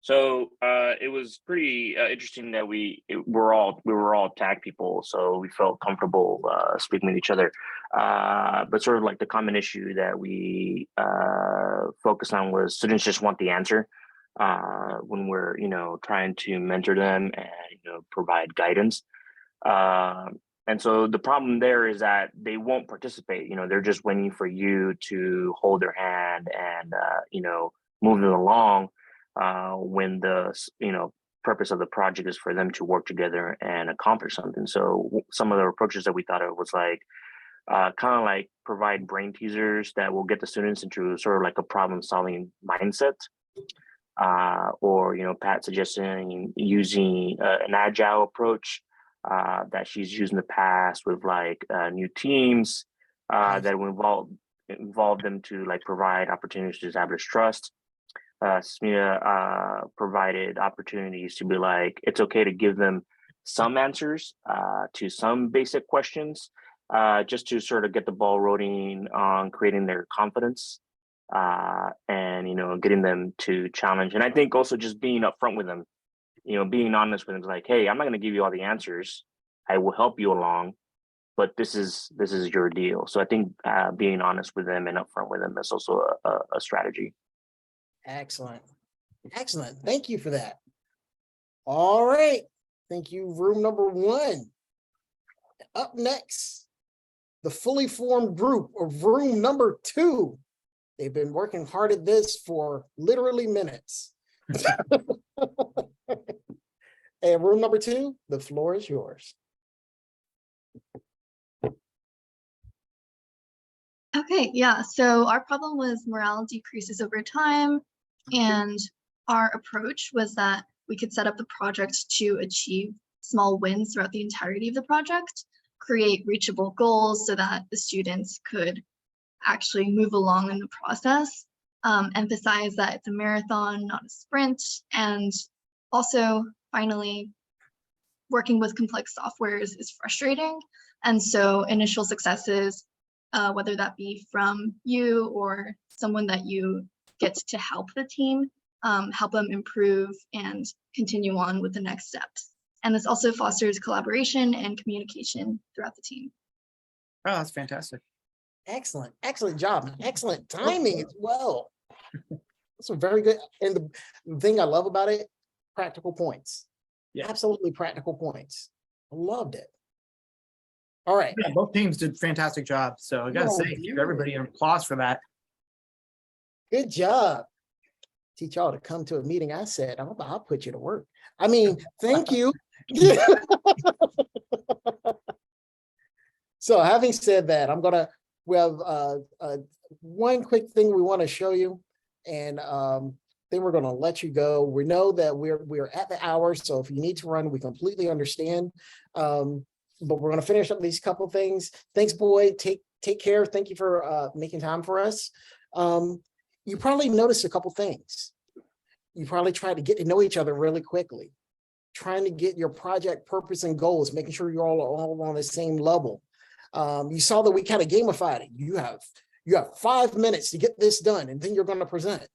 So it was pretty interesting that we were all tag people, so we felt comfortable speaking with each other. But sort of like the common issue that we focused on was students just want the answer when we're trying to mentor them and provide guidance. And so the problem there is that they won't participate. They're just waiting for you to hold their hand and move them along. When the purpose of the project is for them to work together and accomplish something. So some of the approaches that we thought of was like kind of like provide brain teasers that will get the students into sort of like a problem solving mindset. Or Pat suggesting using an agile approach that she's used in the past with like new teams that will involve them to like provide opportunities to establish trust. Smita provided opportunities to be like, it's okay to give them some answers to some basic questions, just to sort of get the ball rolling on creating their confidence and getting them to challenge. And I think also just being upfront with them, being honest with them, like, hey, I'm not going to give you all the answers. I will help you along, but this is your deal. So I think being honest with them and upfront with them is also a strategy. Excellent. Excellent. Thank you for that. All right. Thank you, room number 1. Up next, the fully formed group of room number 2. They've been working hard at this for literally minutes. And room number 2, the floor is yours. Okay, yeah, so our problem was morale decreases over time, and our approach was that we could set up the project to achieve small wins throughout the entirety of the project, create reachable goals so that the students could actually move along in the process, emphasize that it's a marathon, not a sprint, and also finally working with complex softwares is frustrating. And so initial successes, whether that be from you or someone that you get to help the team, help them improve and continue on with the next steps. And this also fosters collaboration and communication throughout the team. Oh, that's fantastic. Excellent. Excellent job. Excellent timing as well. That's a very good. And the thing I love about it, practical points. Yeah. Absolutely practical points. I loved it. All right. Yeah, both teams did fantastic job. So I gotta say, give everybody an applause for that. Good job. Teach y'all to come to a meeting. I said, I'll put you to work. I mean, thank you. So having said that, we have one quick thing we want to show you, and then we're going to let you go. We know that we're at the hour, so if you need to run, we completely understand. But we're going to finish up these couple things. Thanks, Boyd. Take care. Thank you for making time for us. You probably noticed a couple things. You probably tried to get to know each other really quickly, trying to get your project purpose and goals, making sure you're all on the same level. You saw that we kind of gamified it. You have 5 minutes to get this done, and then you're going to present.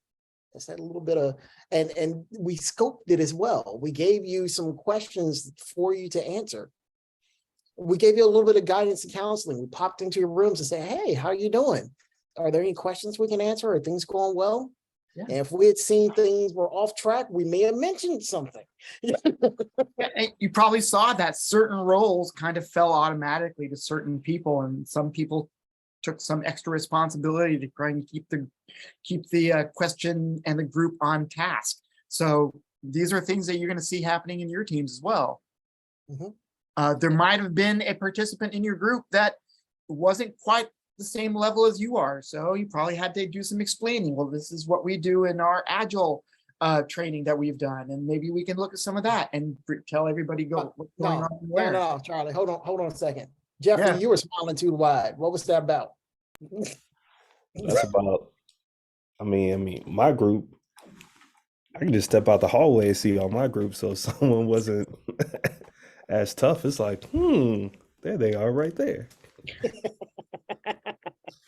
That's that little bit of, and we scoped it as well. We gave you some questions for you to answer. We gave you a little bit of guidance and counseling. We popped into your rooms and said, hey, how are you doing? Are there any questions we can answer? Are things going well? Yeah. And if we had seen things were off track, we may have mentioned something. You probably saw that certain roles kind of fell automatically to certain people, and some people took some extra responsibility to try and keep the question and the group on task. So these are things that you're going to see happening in your teams as well. Mhm. There might have been a participant in your group that wasn't quite the same level as you are. So you probably had to do some explaining. Well, this is what we do in our agile training that we've done. And maybe we can look at some of that and tell everybody what's going No, on where. no, Charlie, hold on a second. Jeffrey, Yeah. you were smiling too wide. What was that about? That's about, I mean, my group, I can just step out the hallway and see all my group. So if someone wasn't as tough, it's like, there they are right there.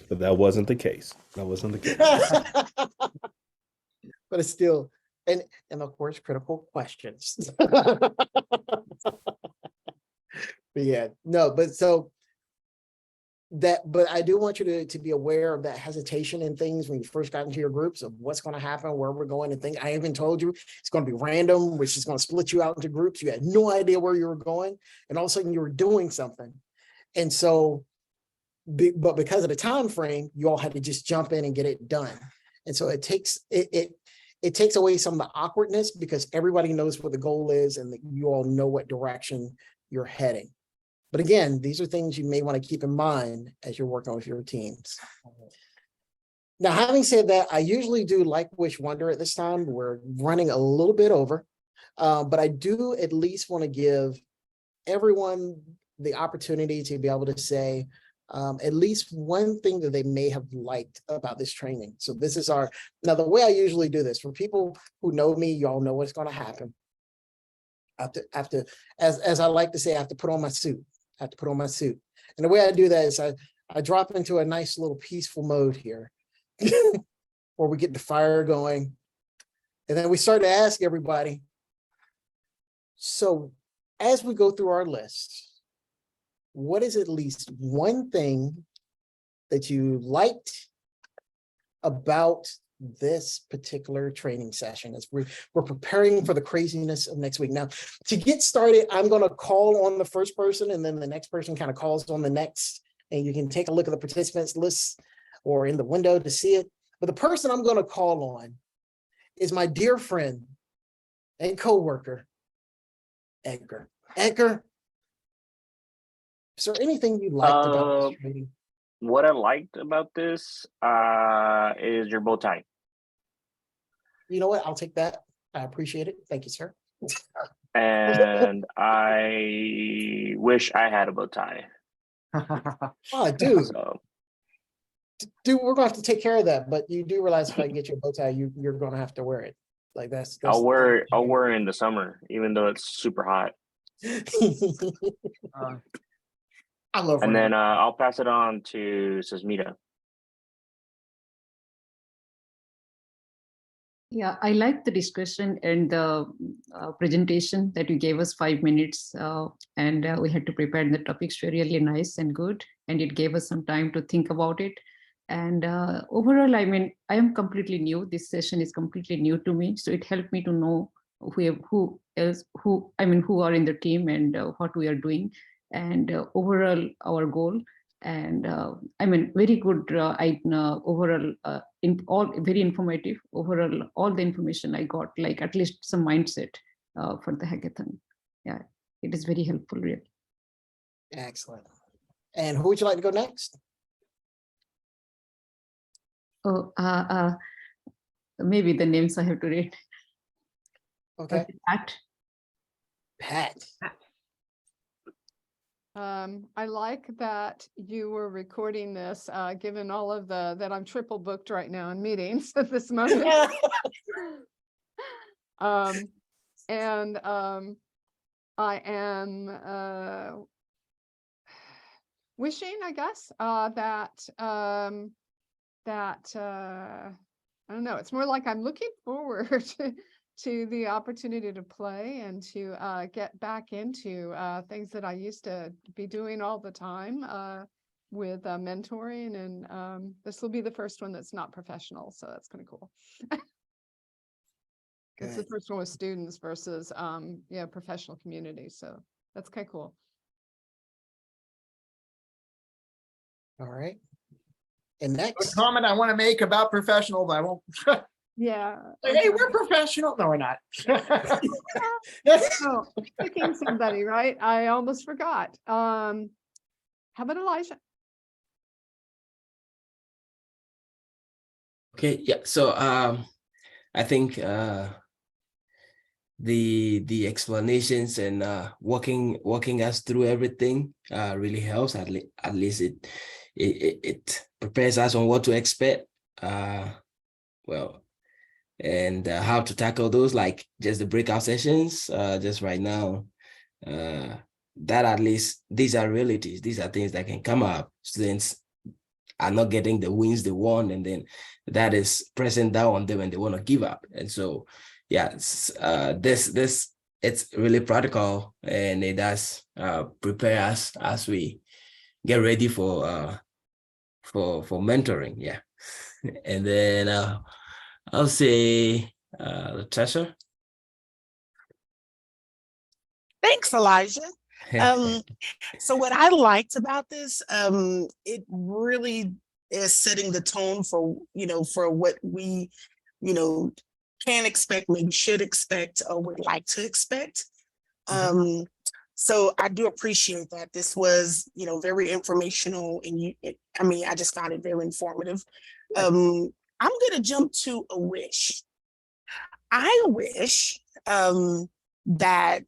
But that wasn't the case. That wasn't the case. But it's still, and of course, critical questions. But yeah, no, but so but I do want you to be aware of that hesitation and things when you first got into your groups of what's going to happen, where we're going, and things. I even told you it's going to be random, which is going to split you out into groups. You had no idea where you were going, and all of a sudden you were doing something. And so, but because of the time frame, you all had to just jump in and get it done. And so it takes away some of the awkwardness because everybody knows what the goal is and that you all know what direction you're heading. But again, these are things you may want to keep in mind as you're working with your teams. Now, having said that, I usually do like, wish, wonder at this time. We're running a little bit over, but I do at least want to give everyone the opportunity to be able to say at least one thing that they may have liked about this training. So this is now the way I usually do this, for people who know me, you all know what's going to happen. As I like to say, I have to put on my suit. I have to put on my suit. And the way I do that is I drop into a nice little peaceful mode here where we get the fire going. And then we start to ask everybody. So as we go through our list, what is at least one thing that you liked about this particular training session as we're preparing for the craziness of next week? Now, to get started, I'm going to call on the first person and then the next person kind of calls on the next, and you can take a look at the participants list or in the window to see it. But the person I'm going to call on is my dear friend and co-worker, Edgar. Edgar, is there anything you liked about this training? What I liked about this is your bow tie. You know what? I'll take that. I appreciate it. Thank you, sir. And I wish I had a bow tie. Oh, dude. So Dude, we're gonna have to take care of that. But you do realize if I get you a bow tie, you're gonna have to wear it. Like that's I'll wear it in the summer, even though it's super hot. I love And then I'll pass it on to Sasmita. Yeah, I like the discussion and the presentation that you gave us 5 minutes and we had to prepare the topics were really nice and good, and it gave us some time to think about it. And overall, I mean, I am completely new. This session is completely new to me. So it helped me to know who are in the team and what we are doing, and overall our goal. And I mean, very good overall, in all very informative. Overall, all the information I got, like at least some mindset for the hackathon. Yeah, it is very helpful, really. Excellent. And who would you like to go next? Oh, maybe the names I have to read. Okay. Pat. Pat. I like that you were recording this, given all of that I'm triple booked right now in meetings at this moment. And I am wishing, I guess, that I don't know, it's more like I'm looking forward to the opportunity to play and to get back into things that I used to be doing all the time with mentoring, and this will be the first one that's not professional, so that's kind of cool. It's the first one with students versus professional community, so that's kind of cool. All right. And next comment I want to make about professionals, I won't Yeah. Like, hey, we're professional. No, we're not. Oh, picking somebody, right? I almost forgot. How about Elijah? Okay, yeah. So I think the explanations and walking us through everything really helps. At least it prepares us on what to expect. Well, and how to tackle those, like just the breakout sessions. Just right now, that at least these are realities. These are things that can come up. Students are not getting the wins they want, and then that is pressing down on them and they want to give up. And so yeah, this it's really practical, and it does prepare us as we get ready for mentoring. Yeah. And then I'll say Latasha. Thanks, Elijah. So what I liked about this, it really is setting the tone for, for what we, can expect, maybe should expect, or would like to expect. So I do appreciate that. This was, very informational, and I just found it very informative. I'm gonna jump to a wish. I wish that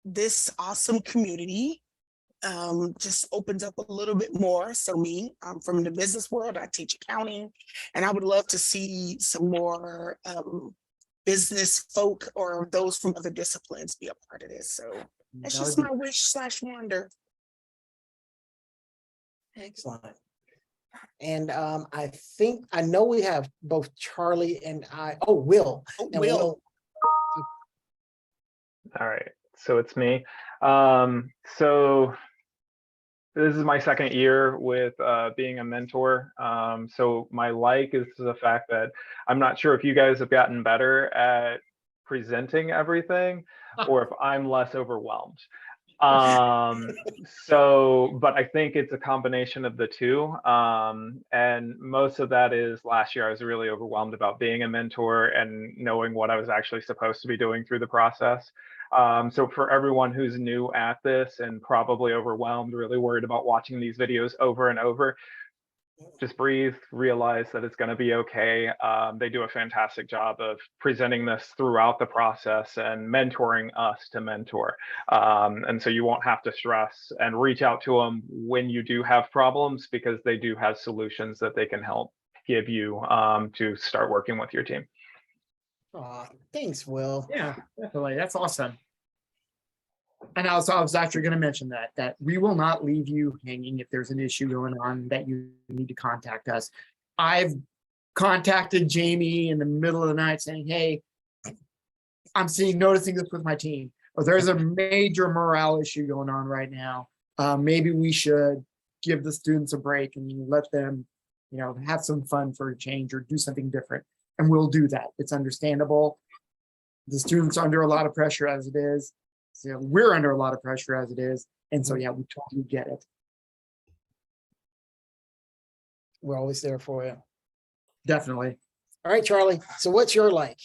this awesome community just opens up a little bit more. So me, I'm from the business world, I teach accounting, and I would love to see some more business folk or those from other disciplines be a part of this. So that's just my wish / wonder. Excellent. And I know we have both Charlie and Will. And Will. All right, so it's me. So this is my second year with being a mentor. So my like is the fact that I'm not sure if you guys have gotten better at presenting everything or if I'm less overwhelmed. But I think it's a combination of the two. And most of that is last year I was really overwhelmed about being a mentor and knowing what I was actually supposed to be doing through the process. So for everyone who's new at this and probably overwhelmed, really worried about watching these videos over and over, just breathe, realize that it's going to be okay. They do a fantastic job of presenting this throughout the process and mentoring us to mentor. And so you won't have to stress, and reach out to them when you do have problems, because they do have solutions that they can help give you to start working with your team. Thanks, Will. Yeah, definitely. That's awesome. And I was actually going to mention that we will not leave you hanging if there's an issue going on that you need to contact us. I've contacted Jamie in the middle of the night saying, hey, I'm noticing this with my team, or there's a major morale issue going on right now. Maybe we should give the students a break and let them, have some fun for a change or do something different. And we'll do that. It's understandable. The students are under a lot of pressure as it is. So we're under a lot of pressure as it is. And so, yeah, we totally get it. We're always there for you. Definitely. All right, Charlie. So what's your like?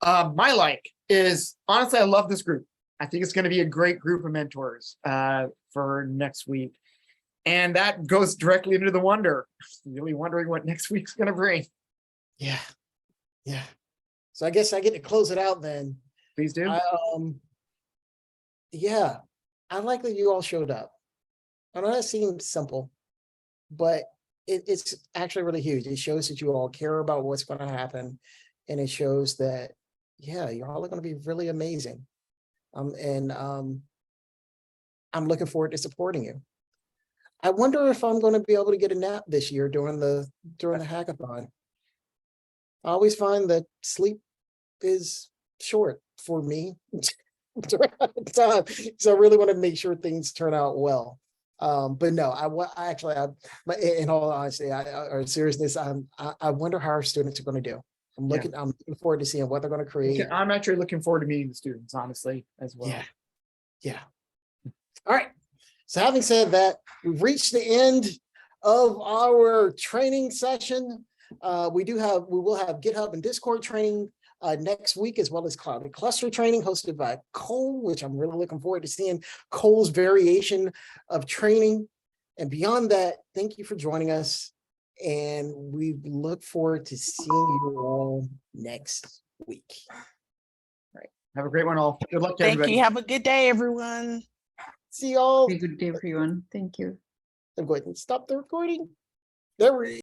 My like is, honestly, I love this group. I think it's going to be a great group of mentors for next week. And that goes directly into the wonder. Really wondering what next week's going to bring. Yeah. Yeah. So I guess I get to close it out then. Please do. Yeah, I like that you all showed up. I know that seems simple, but it's actually really huge. It shows that you all care about what's going to happen. And it shows that, yeah, you're all going to be really amazing. And I'm looking forward to supporting you. I wonder if I'm going to be able to get a nap this year during the hackathon. I always find that sleep is short for me during the time, so I really want to make sure things turn out well. But no, in all honesty, or seriousness, I wonder how our students are going to do. I'm looking forward to seeing what they're going to create. I'm actually looking forward to meeting the students, honestly, as well. Yeah. All right. So having said that, we've reached the end of our training session. We will have GitHub and Discord training next week, as well as cloud and cluster training hosted by Cole, which I'm really looking forward to seeing Cole's variation of training. And beyond that, thank you for joining us. And we look forward to seeing you all next week. Have a great one all. Good luck to Thank everybody. you. Have a good day, everyone. See y'all. Have a good day, everyone. Thank you. I'm going to stop the recording. There we